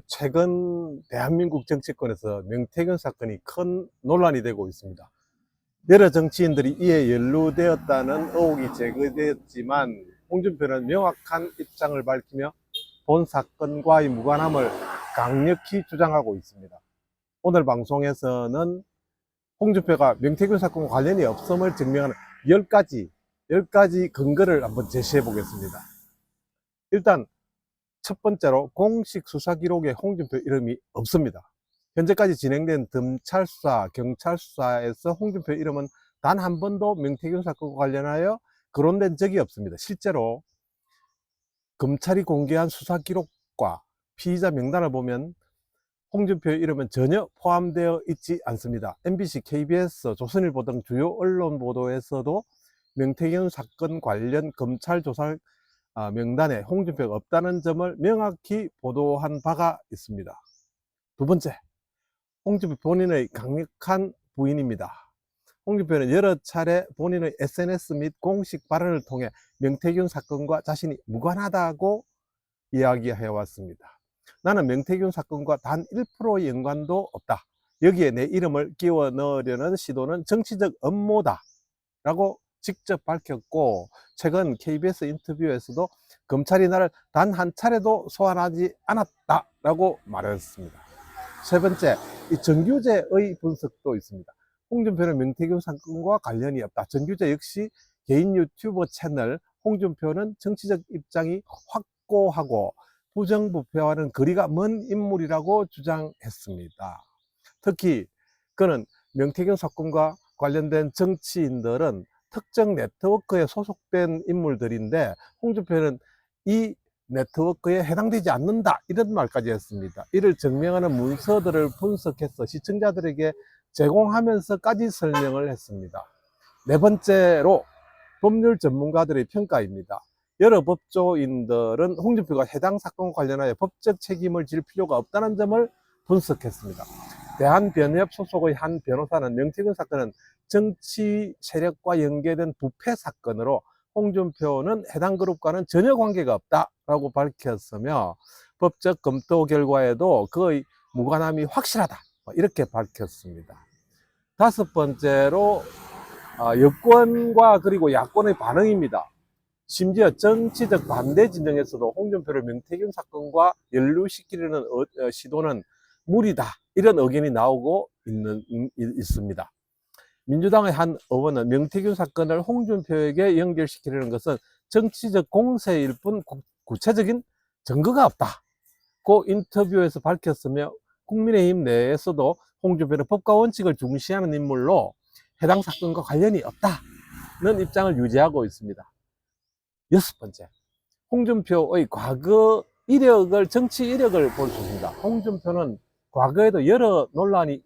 최근 대한민국 정치권에서 명태균 사건이 큰 논란이 되고 있습니다. 여러 정치인들이 이에 연루되었다는 의혹이 제기되었지만 홍준표는 명확한 입장을 밝히며 본 사건과의 무관함을 강력히 주장하고 있습니다. 오늘 방송에서는 홍준표가 명태균 사건과 관련이 없음을 증명하는 10가지 근거를 한번 제시해 보겠습니다. 일단 첫 번째로 공식 수사 기록에 홍준표 이름이 없습니다. 현재까지 진행된 검찰 수사, 경찰 수사에서 홍준표 이름은 단 한 번도 명태균 사건과 관련하여 거론된 적이 없습니다. 실제로 검찰이 공개한 수사 기록과 피의자 명단을 보면 홍준표 이름은 전혀 포함되어 있지 않습니다. MBC, KBS, 조선일보 등 주요 언론 보도에서도 명태균 사건 관련 검찰 조사 명단에 홍준표가 없다는 점을 명확히 보도한 바가 있습니다. 두 번째, 홍준표 본인의 강력한 부인입니다. 홍준표는 여러 차례 본인의 SNS 및 공식 발언을 통해 명태균 사건과 자신이 무관하다고 이야기해왔습니다. 나는 명태균 사건과 단 1%의 연관도 없다. 여기에 내 이름을 끼워 넣으려는 시도는 정치적 음모다 라고 직접 밝혔고, 최근 KBS 인터뷰에서도 검찰이 나를 단 한 차례도 소환하지 않았다라고 말했습니다. 세 번째, 이 정규제의 분석도 있습니다. 홍준표는 명태균 사건과 관련이 없다. 정규제 역시 개인 유튜버 채널 홍준표는 정치적 입장이 확고하고 부정부패와는 거리가 먼 인물이라고 주장했습니다. 특히 그는 명태균 사건과 관련된 정치인들은 특정 네트워크에 소속된 인물들인데 홍준표는 이 네트워크에 해당되지 않는다 이런 말까지 했습니다. 이를 증명하는 문서들을 분석해서 시청자들에게 제공하면서까지 설명을 했습니다. 네 번째로 법률 전문가들의 평가입니다. 여러 법조인들은 홍준표가 해당 사건과 관련하여 법적 책임을 질 필요가 없다는 점을 분석했습니다. 대한변협 소속의 한 변호사는 명태균 사건은 정치 세력과 연계된 부패 사건으로 홍준표는 해당 그룹과는 전혀 관계가 없다라고 밝혔으며 법적 검토 결과에도 그의 무관함이 확실하다 이렇게 밝혔습니다. 다섯 번째로 여권과 그리고 야권의 반응입니다. 심지어 정치적 반대 진영에서도 홍준표를 명태균 사건과 연루시키려는 시도는 무리다 이런 의견이 나오고 있습니다. 민주당의 한 의원은 명태균 사건을 홍준표에게 연결시키려는 것은 정치적 공세일 뿐 구체적인 증거가 없다고 인터뷰에서 밝혔으며 국민의힘 내에서도 홍준표는 법과 원칙을 중시하는 인물로 해당 사건과 관련이 없다는 입장을 유지하고 있습니다. 여섯 번째, 홍준표의 과거 이력을, 정치 이력을 볼 수 있습니다. 홍준표는 과거에도 여러 논란이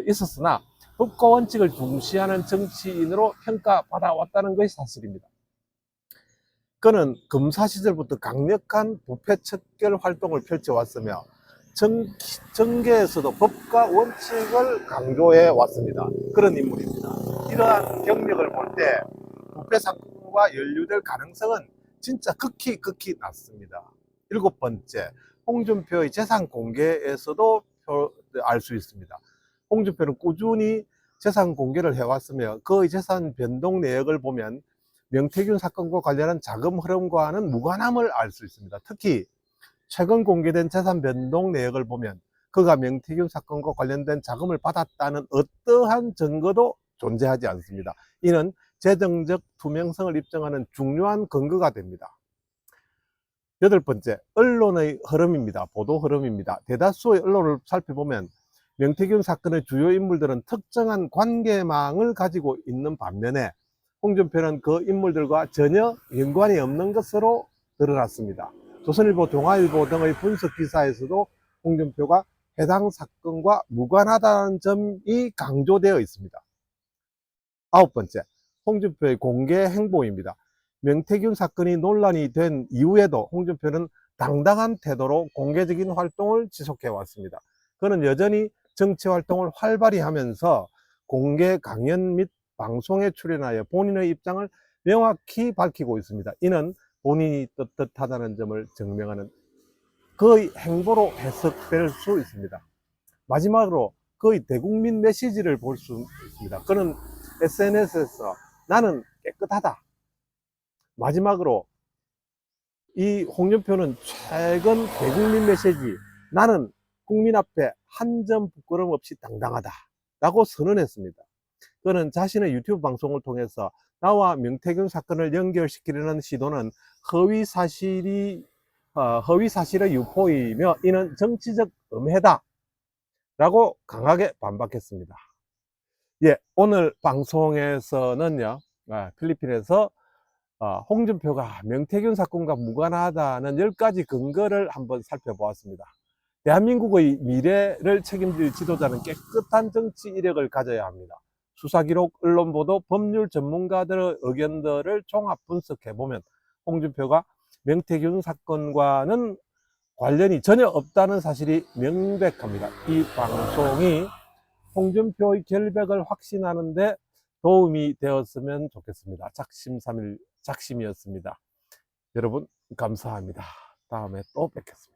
있었으나 법과 원칙을 중시하는 정치인으로 평가받아 왔다는 것이 사실입니다. 그는 검사 시절부터 강력한 부패 척결 활동을 펼쳐왔으며 정계에서도 법과 원칙을 강조해 왔습니다. 그런 인물입니다. 이러한 경력을 볼 때 부패 사건과 연루될 가능성은 진짜 극히 낮습니다. 일곱 번째, 홍준표의 재산 공개에서도 알 수 있습니다. 홍준표는 꾸준히 재산 공개를 해왔으며 그의 재산 변동 내역을 보면 명태균 사건과 관련한 자금 흐름과는 무관함을 알 수 있습니다. 특히 최근 공개된 재산 변동 내역을 보면 그가 명태균 사건과 관련된 자금을 받았다는 어떠한 증거도 존재하지 않습니다. 이는 재정적 투명성을 입증하는 중요한 근거가 됩니다. 여덟 번째, 언론의 흐름입니다. 보도 흐름입니다. 대다수의 언론을 살펴보면 명태균 사건의 주요 인물들은 특정한 관계망을 가지고 있는 반면에 홍준표는 그 인물들과 전혀 연관이 없는 것으로 드러났습니다. 조선일보, 동아일보 등의 분석 기사에서도 홍준표가 해당 사건과 무관하다는 점이 강조되어 있습니다. 아홉 번째, 홍준표의 공개 행보입니다. 명태균 사건이 논란이 된 이후에도 홍준표는 당당한 태도로 공개적인 활동을 지속해 왔습니다. 그는 여전히 정치 활동을 활발히 하면서 공개 강연 및 방송에 출연하여 본인의 입장을 명확히 밝히고 있습니다. 이는 본인이 떳떳하다는 점을 증명하는 그의 행보로 해석될 수 있습니다. 마지막으로 그의 대국민 메시지를 볼 수 있습니다. 그는 SNS에서 나는 깨끗하다. 마지막으로 이 홍준표는 최근 대국민 메시지 나는 국민 앞에 한 점 부끄럼 없이 당당하다 라고 선언했습니다. 그는 자신의 유튜브 방송을 통해서 나와 명태균 사건을 연결시키려는 시도는 허위 사실의 유포이며 이는 정치적 음해다 라고 강하게 반박했습니다. 예, 오늘 방송에서는요, 필리핀에서 홍준표가 명태균 사건과 무관하다는 10가지 근거를 한번 살펴보았습니다. 대한민국의 미래를 책임질 지도자는 깨끗한 정치 이력을 가져야 합니다. 수사기록, 언론보도, 법률 전문가들의 의견들을 종합 분석해보면 홍준표가 명태균 사건과는 관련이 전혀 없다는 사실이 명백합니다. 이 방송이 홍준표의 결백을 확신하는데 도움이 되었으면 좋겠습니다. 작심삼일 작심이었습니다. 여러분 감사합니다. 다음에 또 뵙겠습니다.